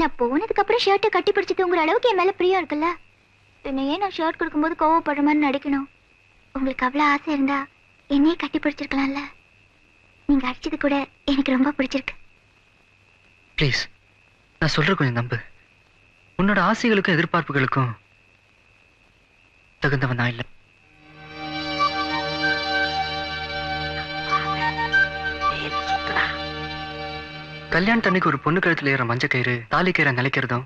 நான் போனதுக்கு அப்புறம் ஷர்ட்டை கட்டி பிடிச்சு தூங்குற அளவுக்கு என் மேல பிரியம் இருக்குல்ல. என்னையே நான் ஷர்ட் கொடுக்கும்போது கோவப்படுற மாதிரி நடிக்கணும். உங்களுக்கு அவ்வளவு ஆசை இருந்தா என்னையே கட்டி பிடிச்சிருக்கலாம்ல. நீங்க அடிச்சது கூட எனக்கு ரொம்ப பிடிச்சிருக்கு. ப்ளீஸ், நான் சொல்ற கொஞ்சம் நம்பு. உன்னோட ஆசைகளுக்கும் எதிர்பார்ப்புகளுக்கும் தகுந்தவன் நான் இல்லை. கல்யாணத்தன்னைக்கு ஒரு பொண்ணு கழுத்துல ஏற மஞ்ச கயிறு தாலி கயிறை நிலைக்கிறதும்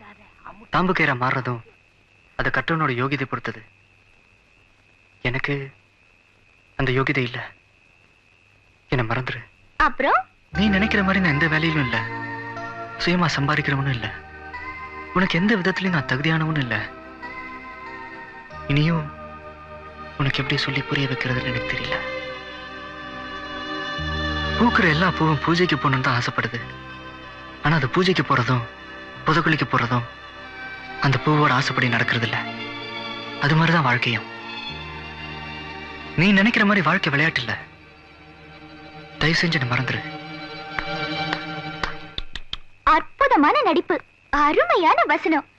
தாம்பு கயிறா மாறுறதும் அதை கட்டவனோட யோகிதை பொறுத்தது. எனக்கு அந்த யோகிதை இல்ல. என்ன மறந்துரு. அப்புறம் நீ நினைக்கிற மாதிரி நான் எந்த வேலையிலும் இல்ல. சுயமா சம்பாதிக்கிறவனும் இல்ல. உனக்கு எந்த விதத்திலையும் நான் தகுதியானவனும் இல்ல. இனியும் உனக்கு எப்படி சொல்லி புரிய வைக்கிறதுன்னு எனக்கு தெரியல. பூக்குற எல்லா பூவும் பூஜைக்கு போகணும்னு தான் ஆசைப்படுது. ஆனா அது பூஜைக்கு போறதும் புதக்குழிக்கு போறதும் அந்த பூவோட ஆசைப்படி நடக்கிறது இல்ல. அது மாதிரிதான் வாழ்க்கையும். நீ நினைக்கிற மாதிரி வாழ்க்கை விளையாட்டு இல்ல. தயவு செஞ்சு மறந்துரு. அற்புதமான நடிப்பு, அருமையான வசனம்.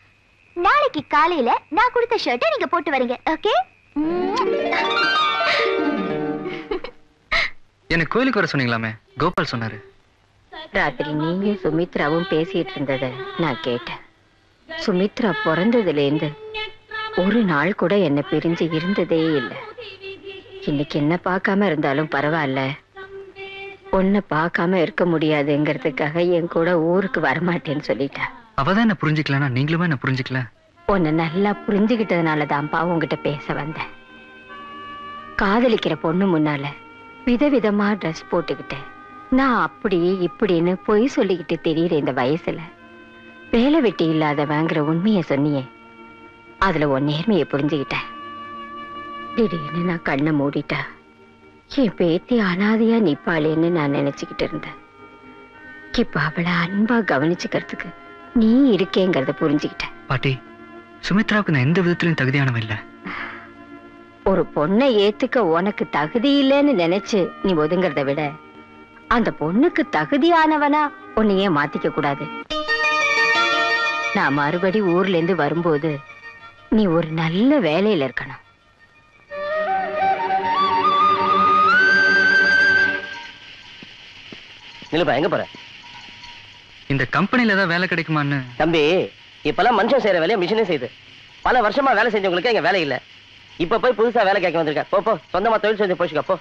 நாளைக்கு காலையில நான் கொடுத்த ஷர்ட்டை நீங்க போட்டு வரீங்க. ஓகே? எனக்கு கோயிலுக்கு வர சொன்னீங்களாமே, கோபால் சொன்னாரு. ராத்திரி நீங்க சுமித்ராவும் பேசிட்டு இருந்தத நான் கேட்டேன். சுமித்ரா பிறந்ததுல இருந்து ஒரு நாள் கூட என்ன பிரிஞ்சு இருந்ததே இல்லை. இன்னைக்கு என்ன பார்க்காம இருந்தாலும் பரவாயில்ல, உன்னை பார்க்காம இருக்க முடியாதுங்கிறதுக்காக என் கூட ஊருக்கு வரமாட்டேன்னு சொல்லிட்டா. அவதான் என்ன புரிஞ்சுக்கலன்னா நீங்களுமே என்ன புரிஞ்சுக்கல. உன்னை நல்லா புரிஞ்சுக்கிட்டதுனாலதான்ப்பா உங்ககிட்ட பேச வந்தேன். காதலிக்கிற பொண்ணு முன்னால விதவிதமா ட்ரெஸ் போட்டுக்கிட்டேன். நான் அப்படி இப்படின்னு பொய் சொல்லிக்கிட்டு தெரியுற இந்த வயசுல வேலை வெட்டி இல்லாதவங்கிற உண்மையை சொன்னியே, அதுல உன் நேர்மையை புரிஞ்சுக்கிட்டேன். திடீர்னு நான் கண்ணை மூடிட்டா என் பேத்தி அனாதையா நிப்பாளேன்னு நான் நினைச்சுக்கிட்டு இருந்தேன். இப்ப அவளை அன்பா கவனிச்சுக்கிறதுக்கு நீ இருக்கேங்கிறத புரிஞ்சுக்கிட்டேன். பாட்டி, சுமித்ராவுக்கு நான் எந்த விதத்திலும் தகுதியானவன் இல்ல. ஒரு பொண்ணை ஏத்துக்க உனக்கு தகுதி இல்லைன்னு நினைச்சு நீ ஒதுங்கிறத விட அந்த பொண்ணுக்கு தகுதியானவனா உன்னையே மாத்திக்க கூடாது. நான் மறுபடி ஊர்ல இருந்து வரும்போது நீ ஒரு நல்ல வேலையில இருக்கணும். நிலுப்பா, எங்க போற? இந்த கம்பெனில ஏதாவது வேலை கிடைக்குமான்னு. தம்பி, இப்பெல்லாம் மனுஷன் செய்யற வேலையை மிஷினே செய்யுது. பல வருஷமா வேலை செஞ்சவங்களுக்கு எங்க வேலை இல்ல. இப்ப போய் புதுசா வேலை கேட்க வந்திருக்க. போ போ, சொந்தமா தொழில் செஞ்சு போச்சுக்க போ.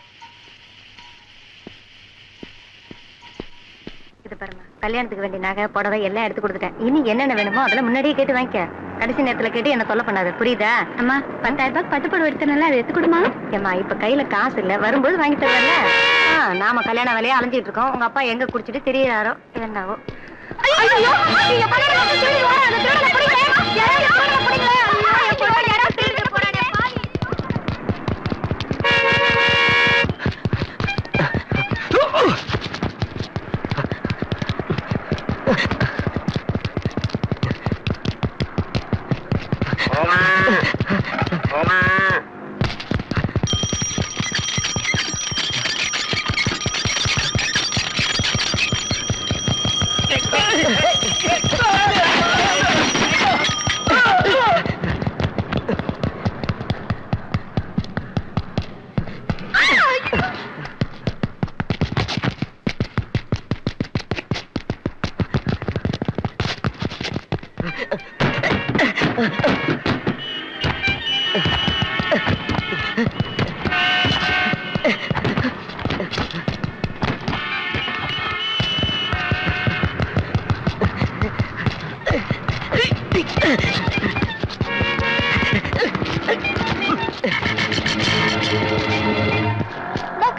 இது பாருங்க, கல்யாணத்துக்கு வேண்டிய நகை புடவை எல்லாம் எடுத்து கொடுத்துட்டேன். இனி என்னென்ன வேணுமோ அதெல்லாம் முன்னாடியே கேட்டு வாங்கிக்க. கடைசி நேரத்துல கேட்டு என்ன தொல்லை பண்ணாது, புரியுதா? அம்மா, 10,000 ரூபாய் பட்டுப்புடவை எடுத்தனால அதை எடுத்து கொடுமா. ஏமா, இப்ப கையில காசு இல்ல, வரும்போது வாங்கி தரல. நாம கல்யாண வேலையை அலைஞ்சிட்டு இருக்கோம். உங்க அப்பா எங்க குடிச்சிட்டு தெரியறாரோ என்னவோ.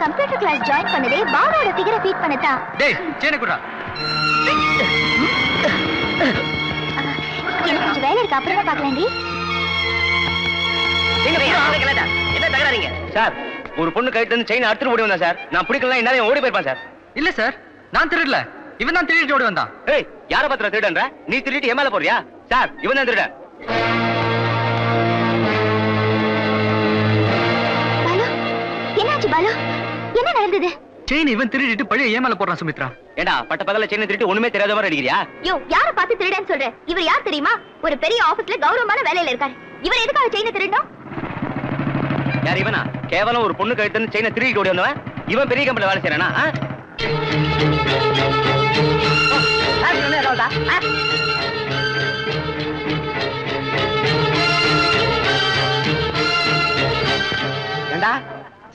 கம்ப்யூட்டர் கிளாஸ் ஜாயின் பண்ணதே பானோட ஃபிகரை ஃபீட் பண்ணதா. டேய், சேன குடா. எனக்கு கொஞ்சம் வேலை இருக்கு, அப்புறமா பார்க்கலாம்டி. என்ன தகராறீங்க சார்? ஒரு பொண்ணு கைட்டு இருந்து செயின் அறுத்துட்டு ஓடி வந்தா சார். நான் பிடிக்கலாம் என்ன ஓடி போயிருப்பான் சார். இல்ல சார், நான் திருடல. இவன் தான் திருடிட்டு ஓடி வந்தான். ஏய், யார பத்திர திருடன்ற? நீ திருடிட்டு ஏமால போறியா? சார், இவன் தான் திருடன். பாலு, என்னாச்சு பாலு? என்ன நடந்தது? செயின் இவன் திருடிட்டு பழைய ஏமால போடுறான் சுமித்ரா. ஏண்டா பட்ட பகல செயின் திருட்டு ஒண்ணுமே தெரியாத மாதிரி அடிக்கிறியா? யோ, யார பார்த்து திருடன்னு சொல்ற? இவர் யார் தெரியுமா? ஒரு பெரிய ஆபீஸ்ல கௌரவமான வேலையில இருக்காரு. இவர் எதுக்காக செயினை திருடணும்? யார் இவனா? கேவலம் ஒரு பொண்ணு கழுத்துன்னு செயினை திருடிட்டு ஓடி வந்தவன் இவன் பெரிய கம்பெனில வேலை செய்யறானா? ஏண்டா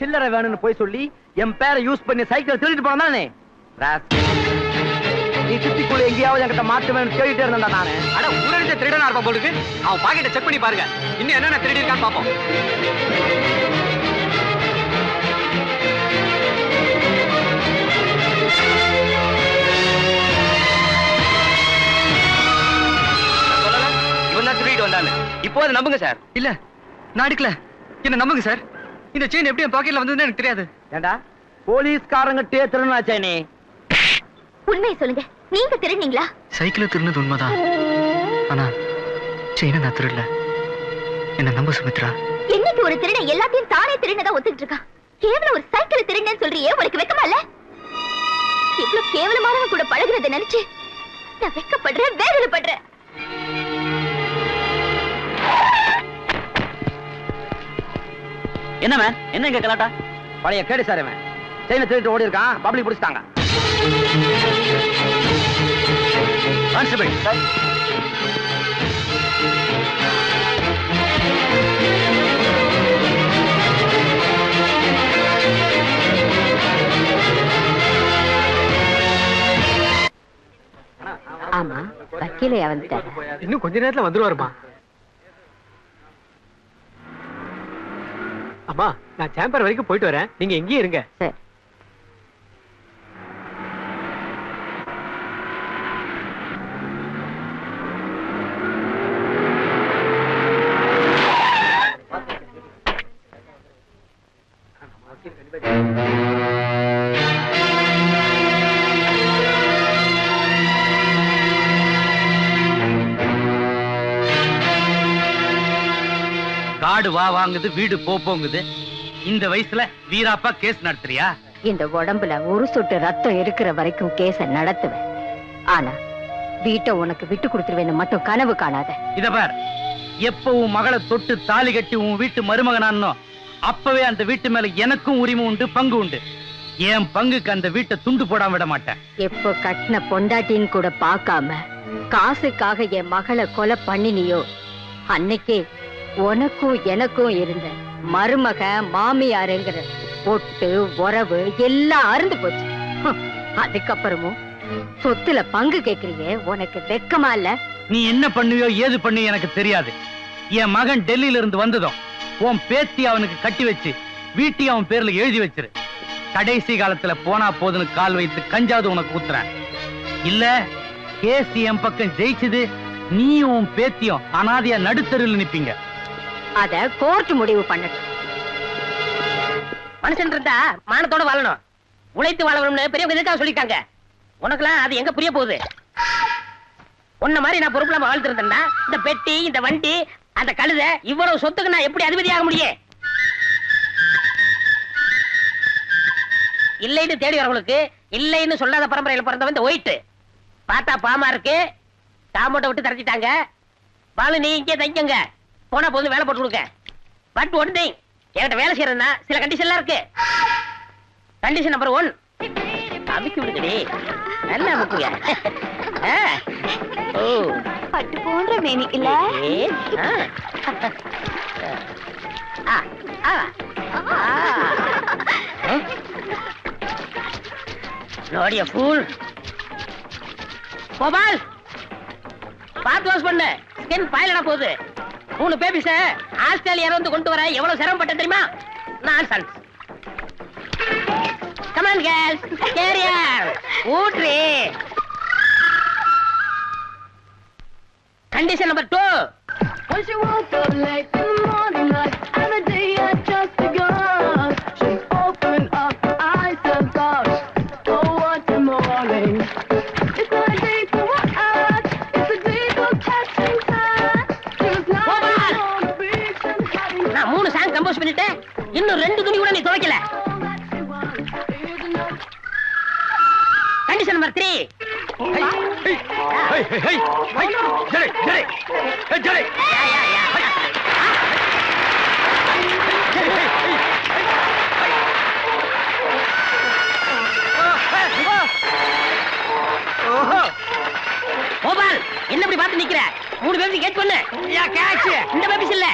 சில்லறை வேணும்னு போய் சொல்லி என் பேரை யூஸ் பண்ணி சைக்கிள் திருடிட்டு போனானே. நீ சிட்டிக்குள்ள எங்கேயாவது என்கிட்ட மாட்டு வேணும் தேடிட்டே இருந்தா நானு. அட ஊரடிச்ச திருடனா இருப்பான் போலுக்கு. அவன் பாக்கெட்டை செக் பண்ணி பாருங்க, இன்னும் என்னென்ன திருடி இருக்கான்னு பாப்போம். இவன் தான் திருடிட்டு வந்தானு. இப்போ அதை நம்புங்க சார். இல்ல நான் அடிக்கல, என்ன நம்புங்க சார். இந்த செயின் எப்படி என் பாக்கெட்ல வந்ததுன்னு எனக்கு தெரியாது. ஏண்டா போலீஸ்காரங்க திருநாச்சே நீ? உண்மையை சொல்லுங்க, நீங்க திருடுனீங்களா? சைக்கிள் திருடுனது உண்மைதான், ஆனா செயினை நான் திருடல. என்ன நம்ப சுமித்ரா. என்னைக்கு ஒரு திருடன் எல்லாத்தையும் தானே திருடனதா ஒத்துக்கிட்டு இருக்கான்? கேவலம் ஒரு சைக்கிள் திருடன்னு சொல்றியே, உனக்கு வெக்கமா இல்ல? இவ்வளவு கேவலமானவன் கூட பழகுறத நினைச்சு நான் வெக்கப்படுறேன், வேதனைப்படுறேன். என்ன மேன், என்ன இங்க கலாட்டா? பழைய கேடு சார் அவன் செயினை திருட்டு ஓடி இருக்கான், பப்ளிக் பிடிச்சிட்டாங்க. கான்ஸ்டபிள் ஆமா, வக்கீலே வந்துட்டாரு. இன்னும் கொஞ்ச நேரத்துல வந்துருவாருமா. அம்மா, நான் சேம்பர் வரைக்கும் போயிட்டு வரேன், நீங்க எங்கேயே இருங்க. சரி. காடு வா வாங்குது, வீடு போங்குது. இந்த வயசுல வீராப்பா கேஸ் நடத்துறியா? இந்த உடம்புல ஒரு சொட்டு ரத்தம் இருக்கிற வரைக்கும் கேஸ நடத்துவேன். ஆனா வீட்டை உனக்கு விட்டு கொடுத்துருவேன்னு மட்டும் கனவு காணாத. இத பார், எப்ப உன் மகளை தொட்டு தாலி கட்டி உன் வீட்டு மருமகனானோ அப்பவே அந்த வீட்டு மேல எனக்கும் உரிமை உண்டு, பங்கு உண்டு. என் பங்குக்கு அந்த வீட்டை துண்டு போடாம விட மாட்டேன். எப்போ கட்டின பொண்டாட்டின்னு கூட பார்க்காம காசுக்காக என் மகளை கொலை பண்ணினியோ அன்னைக்கே உனக்கும் எனக்கும் இருந்த மருமக மாமியாருங்கிற ஒட்டு உறவு எல்லாம் அறுந்து போச்சு. அதுக்கப்புறமும் சொத்துல பங்கு கேக்குறியே, உனக்கு வெக்கமா இல்ல? நீ என்ன பண்ணுவியோ ஏது பண்ணுவியோ எனக்கு தெரியாது. என் மகன் டெல்லியில இருந்து வந்ததும் உன் பேத்தி அவனுக்கு கட்டி வச்சு வீட்டையும் அவன் பேர்ல எழுதி வச்சிரு. கடைசி காலத்துல போனா போதுன்னு கால் வைத்து கஞ்சாவது உனக்கு ஊத்துறேன். இல்ல கேஸ் என் பக்கம் ஜெயிச்சது, நீ உன் பேத்தியும் அனாதையா நடுத்தருவில் நிப்பீங்க. அத கோர்ட் முடிவு பண்ணட்டும். மனுஷன் இருந்தா மானத்தோட வாழணும், உழைத்து வாழணும்னு பெரியவங்க எதுக்காக சொல்லிட்டாங்க. உனக்குலாம் அது எங்க புரிய போகுது? உன்ன மாதிரி நான் பொறுப்புலாம வாழ்த்து இருந்தேன்னா இந்த பெட்டி, இந்த வண்டி, அந்த கழுத, இவ்வளவு சொத்துக்கு நான் எப்படி அதிபதியாக முடியும்? இல்லைன்னு தேடி வரவங்களுக்கு இல்லைன்னு சொல்லாத பரம்பரையில பிறந்தவன் இந்த ஒயிட்டு. பார்த்தா பாமா இருக்கு, தாமோட்டை விட்டு தரைச்சிட்டாங்க. பாலு நீ இங்கே தங்கிங்க, போனா போது வேலை போட்டு கொடுக்க. பட் ஒன் திங், என்கிட்ட வேலை செய்யறதுன்னா சில கண்டிஷன்லாம் இருக்கு. கண்டிஷன் நம்பர் 1, அமுக்கி விடுங்கடி, நல்லா அமுக்குங்க. ஓ பட்டு போன்ற மேனி இல்ல? நோடிய ஃபூல். கோபால் பாத்து வாஷ் பண்ணு, ஸ்கின் பாயிலடா போகுது. 3 பேபிஸ ஆஸ்திரேலியா வந்து கொண்டு வர எவ்வளவு சிரமப்பட்ட தெரியுமா? நான்சென்ஸ். கம் ஆன் கேர்ள்ஸ், கேரியர் ஊட்ரி. Condition number 2, When she woke up late in the morning, like every day I just begun. She opened up her eyes and thought, oh what a morning. It's not a day for what art, it's a day for catching time. She was lying on the beach and having நான் 3 song compose பண்ணிட்டேன், இன்னும் 2 துணி கூட நீ துவைக்கல. fun. It was enough. Position number 3. Gopal, என்ன இப்படி பார்த்து நிக்கிற? 3 பேபி கேட்ச் பண்ணு. இந்த பேபிஸ் இல்ல.